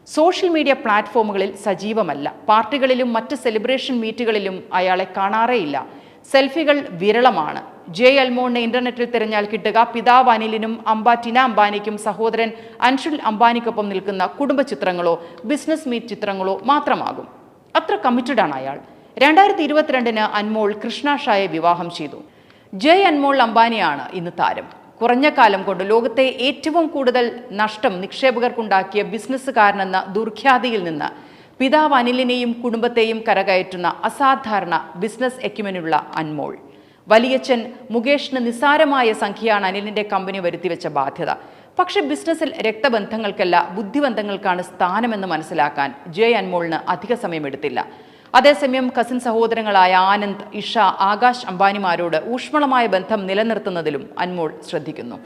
Social media പ്ലാറ്റ്ഫോമുകളിൽ സജീവമല്ല. പാർട്ടികളിലും മറ്റ് celebration മീറ്റുകളിലും അയാളെ കാണാറേയില്ല. സെൽഫികൾ വിരളമാണ്. ജയ് അൽമോണിനെ ഇന്റർനെറ്റിൽ തിരഞ്ഞാൽ കിട്ടുക പിതാവ് അനിലിനും ടിന അംബാനിക്കും സഹോദരൻ അൻഷുൽ അംബാനിക്കൊപ്പം നിൽക്കുന്ന കുടുംബ ചിത്രങ്ങളോ ബിസിനസ് മീറ്റ് ചിത്രങ്ങളോ മാത്രമാകും. അത്ര കമ്മിറ്റഡാണ് അയാൾ. 2022 അൻമോൾ കൃഷ്ണ ഷായെ വിവാഹം ചെയ്തു. ജയ് അൻമോൾ അംബാനിയാണ് ഇന്ന് താരം. കുറഞ്ഞ കാലം കൊണ്ട് ലോകത്തെ ഏറ്റവും കൂടുതൽ നഷ്ടം നിക്ഷേപകർക്കുണ്ടാക്കിയ ബിസിനസ്സുകാരനെന്ന ദുർഖ്യാതിയിൽ നിന്ന് പിതാവ് അനിലിനെയും കുടുംബത്തെയും കരകയറ്റുന്ന അസാധാരണ ബിസിനസ് എക്യുമെനുള്ള അൻമോൾ. വലിയച്ഛൻ മുകേഷിന് നിസ്സാരമായ സംഖ്യയാണ് അനിലിന്റെ കമ്പനി വരുത്തിവെച്ച ബാധ്യത. പക്ഷേ ബിസിനസ്സിൽ രക്തബന്ധങ്ങൾക്കല്ല ബുദ്ധിബന്ധങ്ങൾക്കാണ് സ്ഥാനമെന്ന് മനസ്സിലാക്കാൻ ജയ് അൻമോളിന് അധിക സമയമെടുത്തില്ല. അതേസമയം കസിൻ സഹോദരങ്ങളായ ആനന്ദ്, ഇഷ, ആകാശ് അംബാനിമാരോട് ഊഷ്മളമായ ബന്ധം നിലനിർത്തുന്നതിലും അൻമോൾ ശ്രദ്ധിക്കുന്നു.